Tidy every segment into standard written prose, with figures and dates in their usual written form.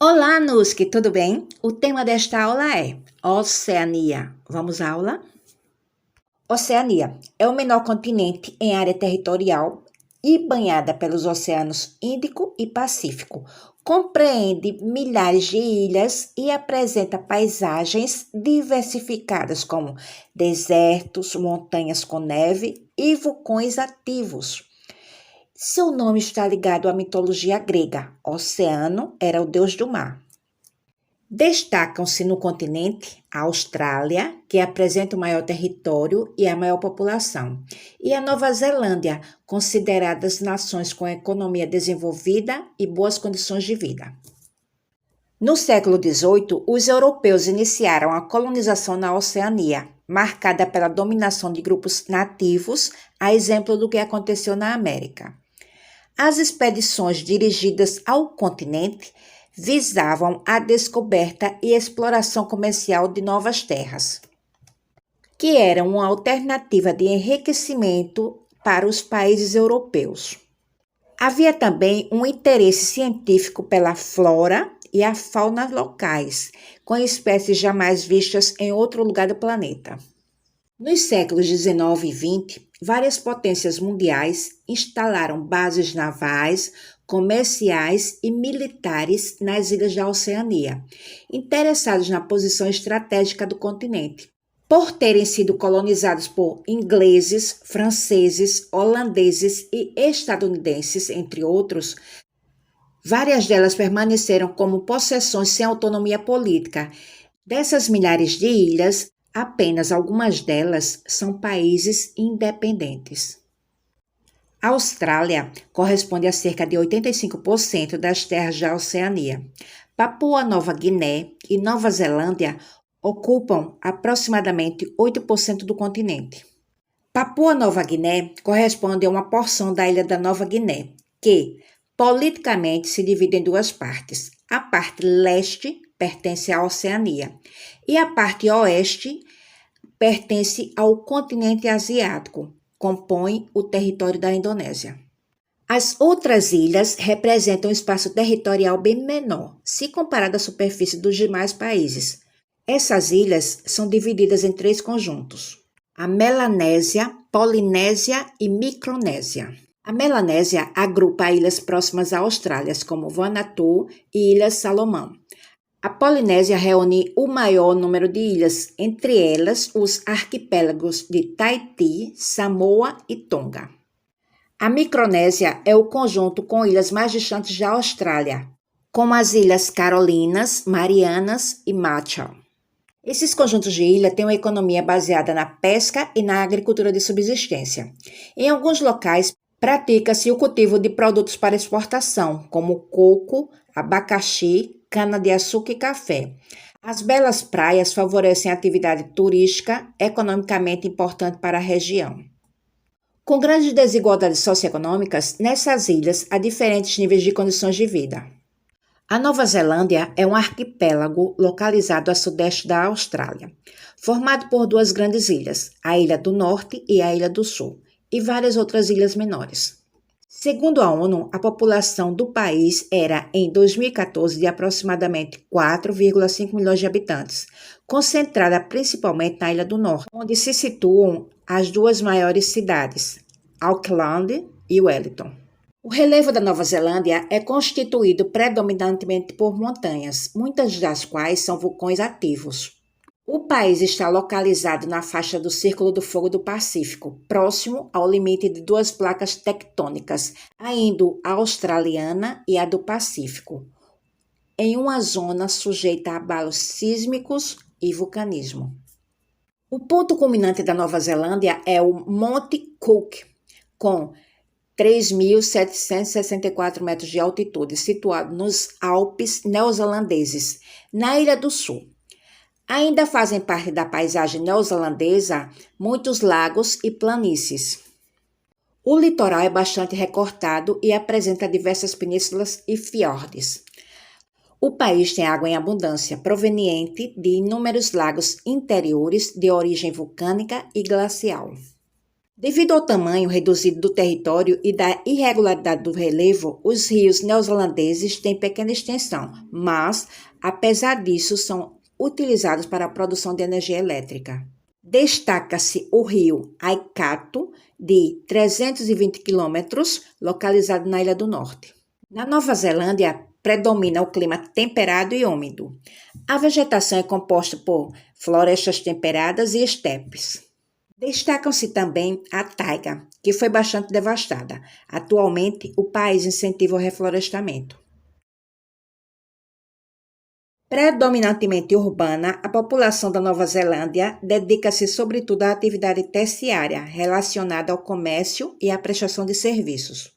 Olá, Nuski, tudo bem? O tema desta aula é Oceania. Vamos à aula? Oceania é o menor continente em área territorial e banhada pelos oceanos Índico e Pacífico. Compreende milhares de ilhas e apresenta paisagens diversificadas como desertos, montanhas com neve e vulcões ativos. Seu nome está ligado à mitologia grega. Oceano era o deus do mar. Destacam-se no continente a Austrália, que apresenta o maior território e a maior população, e a Nova Zelândia, consideradas nações com economia desenvolvida e boas condições de vida. No século XVIII, os europeus iniciaram a colonização na Oceania, marcada pela dominação de grupos nativos, a exemplo do que aconteceu na América. As expedições dirigidas ao continente visavam a descoberta e exploração comercial de novas terras, que eram uma alternativa de enriquecimento para os países europeus. Havia também um interesse científico pela flora e a fauna locais, com espécies jamais vistas em outro lugar do planeta. Nos séculos XIX e XX, várias potências mundiais instalaram bases navais, comerciais e militares nas ilhas da Oceania, interessados na posição estratégica do continente. Por terem sido colonizados por ingleses, franceses, holandeses e estadunidenses, entre outros, várias delas permaneceram como possessões sem autonomia política. Dessas milhares de ilhas, apenas algumas delas são países independentes. A Austrália corresponde a cerca de 85% das terras da Oceania. Papua Nova Guiné e Nova Zelândia ocupam aproximadamente 8% do continente. Papua Nova Guiné corresponde a uma porção da ilha da Nova Guiné, que politicamente se divide em duas partes. A parte leste pertence à Oceania e a parte oeste pertence ao continente asiático, compõe o território da Indonésia. As outras ilhas representam um espaço territorial bem menor, se comparado à superfície dos demais países. Essas ilhas são divididas em 3 conjuntos: a Melanésia, Polinésia e Micronésia. A Melanésia agrupa ilhas próximas à Austrália, como Vanuatu e Ilhas Salomão. A Polinésia reúne o maior número de ilhas, entre elas os arquipélagos de Tahiti, Samoa e Tonga. A Micronésia é o conjunto com ilhas mais distantes da Austrália, como as Ilhas Carolinas, Marianas e Marshall. Esses conjuntos de ilha têm uma economia baseada na pesca e na agricultura de subsistência. Em alguns locais, pratica-se o cultivo de produtos para exportação, como coco, abacaxi, cana-de-açúcar e café. As belas praias favorecem a atividade turística, economicamente importante para a região. Com grandes desigualdades socioeconômicas, nessas ilhas há diferentes níveis de condições de vida. A Nova Zelândia é um arquipélago localizado a sudeste da Austrália, formado por 2 grandes ilhas, a Ilha do Norte e a Ilha do Sul, e várias outras ilhas menores. Segundo a ONU, a população do país era, em 2014, de aproximadamente 4,5 milhões de habitantes, concentrada principalmente na Ilha do Norte, onde se situam as 2 maiores cidades, Auckland e Wellington. O relevo da Nova Zelândia é constituído predominantemente por montanhas, muitas das quais são vulcões ativos. O país está localizado na faixa do Círculo do Fogo do Pacífico, próximo ao limite de 2 placas tectônicas, a indo-australiana e a do Pacífico, em uma zona sujeita a abalos sísmicos e vulcanismo. O ponto culminante da Nova Zelândia é o Monte Cook, com 3.764 metros de altitude, situado nos Alpes neozelandeses, na Ilha do Sul. Ainda fazem parte da paisagem neozelandesa muitos lagos e planícies. O litoral é bastante recortado e apresenta diversas penínsulas e fiordes. O país tem água em abundância, proveniente de inúmeros lagos interiores de origem vulcânica e glacial. Devido ao tamanho reduzido do território e da irregularidade do relevo, os rios neozelandeses têm pequena extensão, mas, apesar disso, são utilizados para a produção de energia elétrica. Destaca-se o rio Waikato, de 320 quilômetros, localizado na Ilha do Norte. Na Nova Zelândia, predomina o clima temperado e úmido. A vegetação é composta por florestas temperadas e estepes. Destacam-se também a taiga, que foi bastante devastada. Atualmente, o país incentiva o reflorestamento. Predominantemente urbana, a população da Nova Zelândia dedica-se sobretudo à atividade terciária, relacionada ao comércio e à prestação de serviços.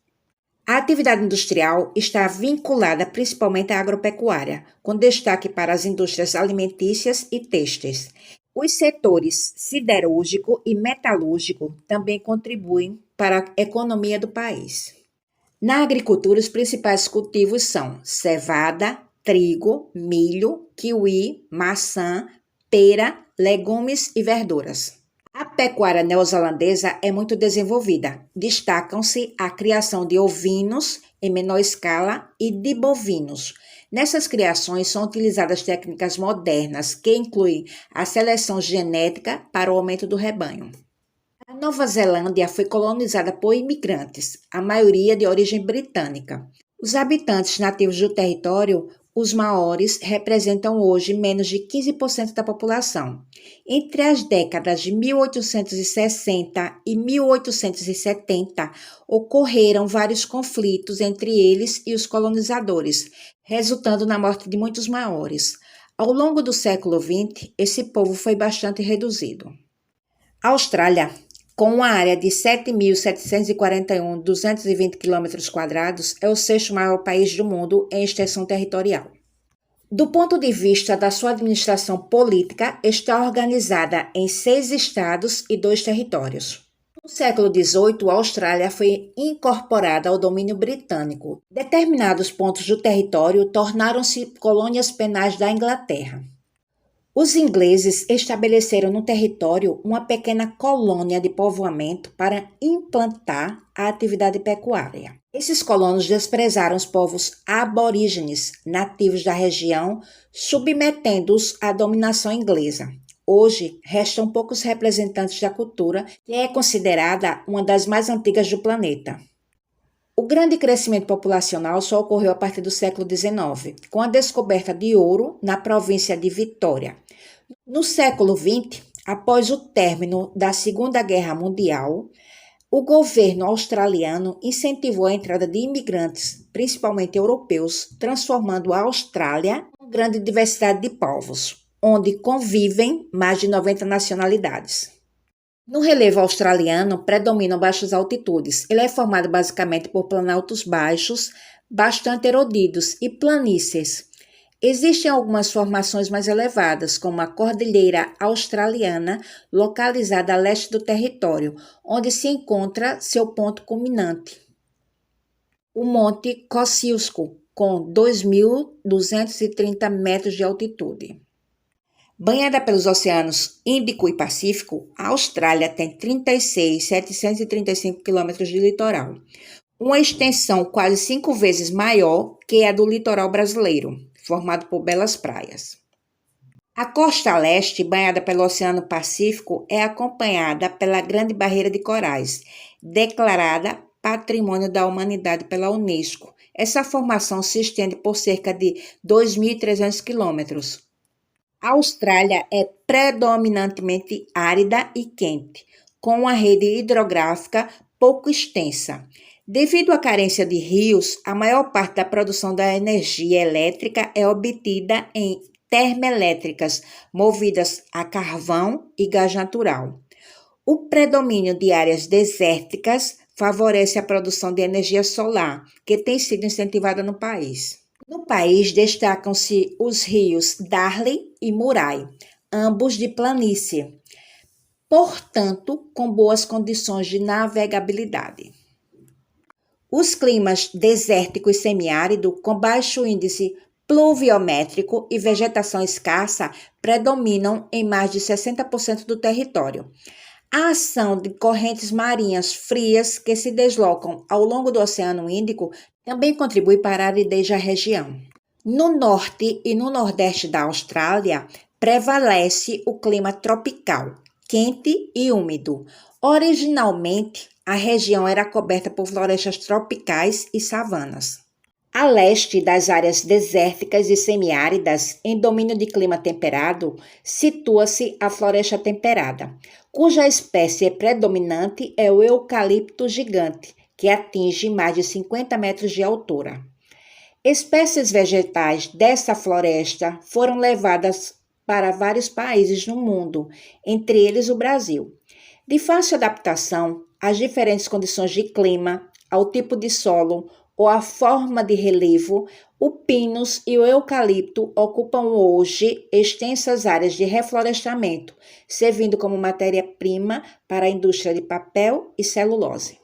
A atividade industrial está vinculada principalmente à agropecuária, com destaque para as indústrias alimentícias e têxteis. Os setores siderúrgico e metalúrgico também contribuem para a economia do país. Na agricultura, os principais cultivos são cevada, trigo, milho, kiwi, maçã, pera, legumes e verduras. A pecuária neozelandesa é muito desenvolvida. Destacam-se a criação de ovinos em menor escala e de bovinos. Nessas criações são utilizadas técnicas modernas que incluem a seleção genética para o aumento do rebanho. A Nova Zelândia foi colonizada por imigrantes, a maioria de origem britânica. Os habitantes nativos do território, os maoris, representam hoje menos de 15% da população. Entre as décadas de 1860 e 1870, ocorreram vários conflitos entre eles e os colonizadores, resultando na morte de muitos maoris. Ao longo do século XX, esse povo foi bastante reduzido. A Austrália, com uma área de 7.741.220 km², é o sexto maior país do mundo em extensão territorial. Do ponto de vista da sua administração política, está organizada em 6 estados e 2 territórios. No século XVIII, a Austrália foi incorporada ao domínio britânico. Determinados pontos do território tornaram-se colônias penais da Inglaterra. Os ingleses estabeleceram no território uma pequena colônia de povoamento para implantar a atividade pecuária. Esses colonos desprezaram os povos aborígenes nativos da região, submetendo-os à dominação inglesa. Hoje, restam poucos representantes da cultura, que é considerada uma das mais antigas do planeta. O grande crescimento populacional só ocorreu a partir do século XIX, com a descoberta de ouro na província de Vitória. No século XX, após o término da Segunda Guerra Mundial, o governo australiano incentivou a entrada de imigrantes, principalmente europeus, transformando a Austrália em uma grande diversidade de povos, onde convivem mais de 90 nacionalidades. No relevo australiano, predominam baixas altitudes. Ele é formado basicamente por planaltos baixos, bastante erodidos, e planícies. Existem algumas formações mais elevadas, como a Cordilheira Australiana, localizada a leste do território, onde se encontra seu ponto culminante, o Monte Kosciuszko, com 2.230 metros de altitude. Banhada pelos oceanos Índico e Pacífico, a Austrália tem 36.735 quilômetros de litoral, uma extensão quase 5 vezes maior que a do litoral brasileiro, formado por belas praias. A costa leste, banhada pelo Oceano Pacífico, é acompanhada pela Grande Barreira de Corais, declarada Patrimônio da Humanidade pela Unesco. Essa formação se estende por cerca de 2.300 quilômetros. A Austrália é predominantemente árida e quente, com uma rede hidrográfica pouco extensa. Devido à carência de rios, a maior parte da produção da energia elétrica é obtida em termoelétricas, movidas a carvão e gás natural. O predomínio de áreas desérticas favorece a produção de energia solar, que tem sido incentivada no país. No país destacam-se os rios Darley e Murray, ambos de planície, portanto, com boas condições de navegabilidade. Os climas desértico e semiárido, com baixo índice pluviométrico e vegetação escassa, predominam em mais de 60% do território. A ação de correntes marinhas frias que se deslocam ao longo do Oceano Índico também contribui para a aridez da região. No norte e no nordeste da Austrália, prevalece o clima tropical, quente e úmido. Originalmente, a região era coberta por florestas tropicais e savanas. A leste das áreas desérticas e semiáridas, em domínio de clima temperado, situa-se a floresta temperada, cuja espécie predominante é o eucalipto gigante, que atinge mais de 50 metros de altura. Espécies vegetais dessa floresta foram levadas para vários países no mundo, entre eles o Brasil. De fácil adaptação às diferentes condições de clima, ao tipo de solo ou à forma de relevo, o pinus e o eucalipto ocupam hoje extensas áreas de reflorestamento, servindo como matéria-prima para a indústria de papel e celulose.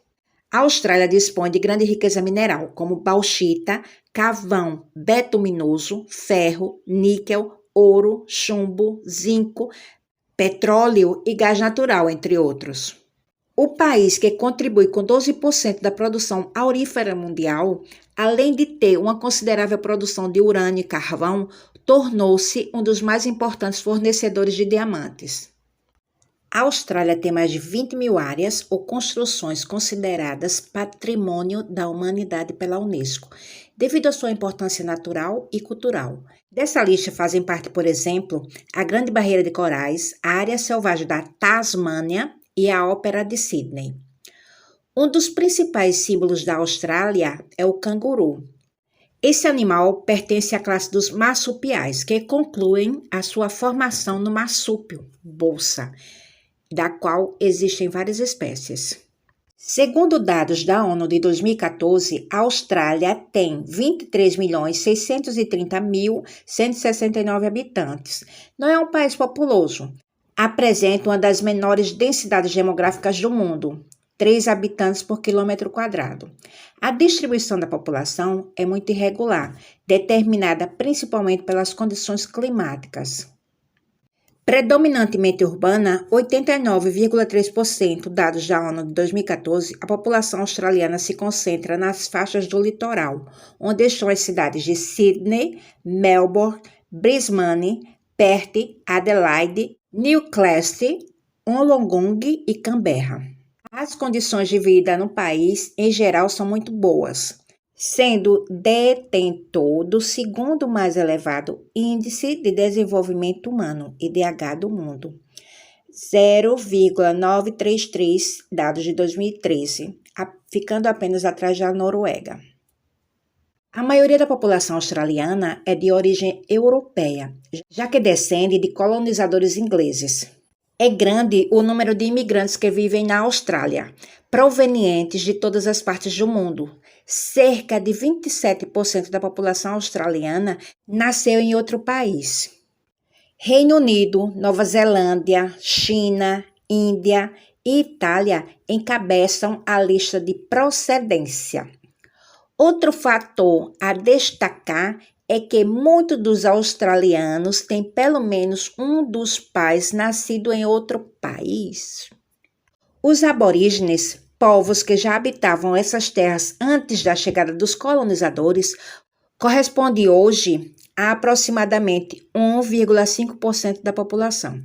A Austrália dispõe de grande riqueza mineral, como bauxita, carvão betuminoso, ferro, níquel, ouro, chumbo, zinco, petróleo e gás natural, entre outros. O país, que contribui com 12% da produção aurífera mundial, além de ter uma considerável produção de urânio e carvão, tornou-se um dos mais importantes fornecedores de diamantes. A Austrália tem mais de 20 mil áreas ou construções consideradas Patrimônio da Humanidade pela Unesco, devido à sua importância natural e cultural. Dessa lista fazem parte, por exemplo, a Grande Barreira de Corais, a Área Selvagem da Tasmânia e a Ópera de Sydney. Um dos principais símbolos da Austrália é o canguru. Esse animal pertence à classe dos marsupiais, que concluem a sua formação no marsúpio, bolsa, da qual existem várias espécies. Segundo dados da ONU de 2014, a Austrália tem 23.630.169 habitantes. Não é um país populoso. Apresenta uma das menores densidades demográficas do mundo, 3 habitantes por quilômetro quadrado. A distribuição da população é muito irregular, determinada principalmente pelas condições climáticas. Predominantemente urbana, 89,3%, dados da ONU de 2014, a população australiana se concentra nas faixas do litoral, onde estão as cidades de Sydney, Melbourne, Brisbane, Perth, Adelaide, Newcastle, Wollongong e Canberra. As condições de vida no país, em geral, são muito boas, sendo detentor do segundo mais elevado Índice de Desenvolvimento Humano, IDH, do mundo, 0,933, dados de 2013, ficando apenas atrás da Noruega. A maioria da população australiana é de origem europeia, já que descende de colonizadores ingleses. É grande o número de imigrantes que vivem na Austrália, provenientes de todas as partes do mundo. Cerca de 27% da população australiana nasceu em outro país. Reino Unido, Nova Zelândia, China, Índia e Itália encabeçam a lista de procedência. Outro fator a destacar é que muitos dos australianos têm pelo menos um dos pais nascido em outro país. Os aborígenes, povos que já habitavam essas terras antes da chegada dos colonizadores, correspondem hoje a aproximadamente 1,5% da população.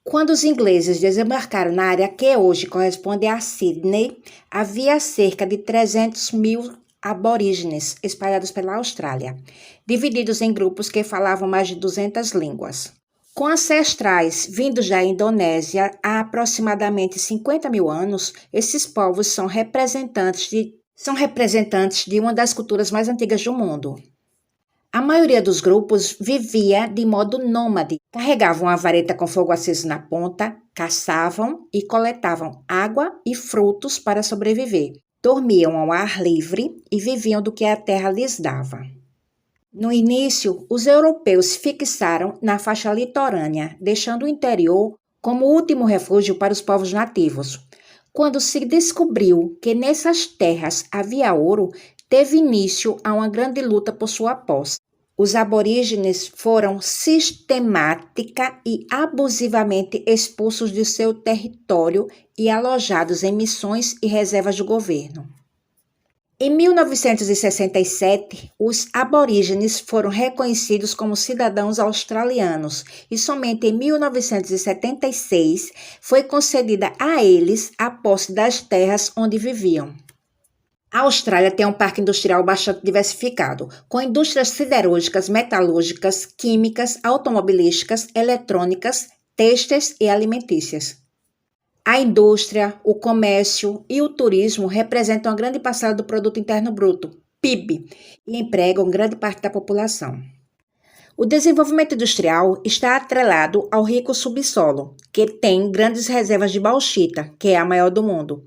Quando os ingleses desembarcaram na área que hoje corresponde a Sydney, havia cerca de 300 mil aborígenes espalhados pela Austrália, divididos em grupos que falavam mais de 200 línguas. Com ancestrais vindos da Indonésia há aproximadamente 50 mil anos, esses povos são representantes de uma das culturas mais antigas do mundo. A maioria dos grupos vivia de modo nômade, carregavam a vareta com fogo aceso na ponta, caçavam e coletavam água e frutos para sobreviver. Dormiam ao ar livre e viviam do que a terra lhes dava. No início, os europeus se fixaram na faixa litorânea, deixando o interior como último refúgio para os povos nativos. Quando se descobriu que nessas terras havia ouro, teve início a uma grande luta por sua posse. Os aborígenes foram sistemática e abusivamente expulsos de seu território e alojados em missões e reservas do governo. Em 1967, os aborígenes foram reconhecidos como cidadãos australianos e somente em 1976 foi concedida a eles a posse das terras onde viviam. A Austrália tem um parque industrial bastante diversificado, com indústrias siderúrgicas, metalúrgicas, químicas, automobilísticas, eletrônicas, têxteis e alimentícias. A indústria, o comércio e o turismo representam uma grande parcela do Produto Interno Bruto, PIB, e empregam grande parte da população. O desenvolvimento industrial está atrelado ao rico subsolo, que tem grandes reservas de bauxita, que é a maior do mundo,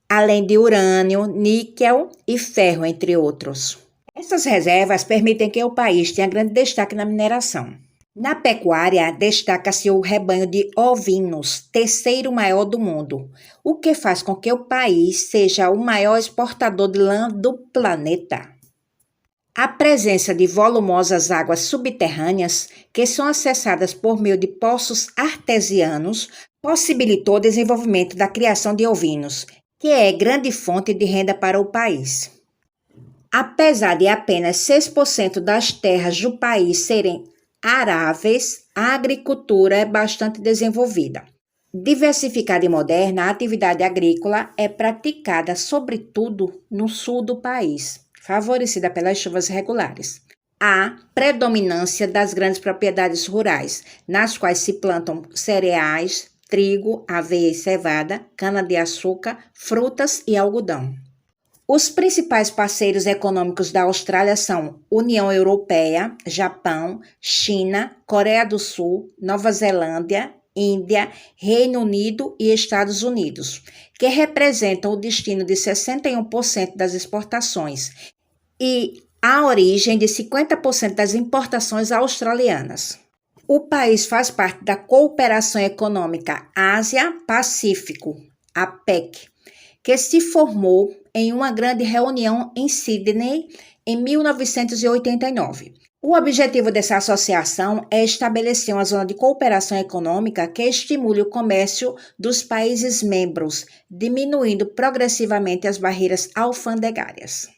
além de urânio, níquel e ferro, entre outros. Essas reservas permitem que o país tenha grande destaque na mineração. Na pecuária, destaca-se o rebanho de ovinos, terceiro maior do mundo, o que faz com que o país seja o maior exportador de lã do planeta. A presença de volumosas águas subterrâneas, que são acessadas por meio de poços artesianos, possibilitou o desenvolvimento da criação de ovinos, que é grande fonte de renda para o país. Apesar de apenas 6% das terras do país serem aráveis, a agricultura é bastante desenvolvida. Diversificada e moderna, a atividade agrícola é praticada sobretudo no sul do país, favorecida pelas chuvas regulares. Há predominância das grandes propriedades rurais, nas quais se plantam cereais, trigo, aveia e cevada, cana-de-açúcar, frutas e algodão. Os principais parceiros econômicos da Austrália são União Europeia, Japão, China, Coreia do Sul, Nova Zelândia, Índia, Reino Unido e Estados Unidos, que representam o destino de 61% das exportações e a origem de 50% das importações australianas. O país faz parte da Cooperação Econômica Ásia-Pacífico, APEC, que se formou em uma grande reunião em Sydney em 1989. O objetivo dessa associação é estabelecer uma zona de cooperação econômica que estimule o comércio dos países membros, diminuindo progressivamente as barreiras alfandegárias.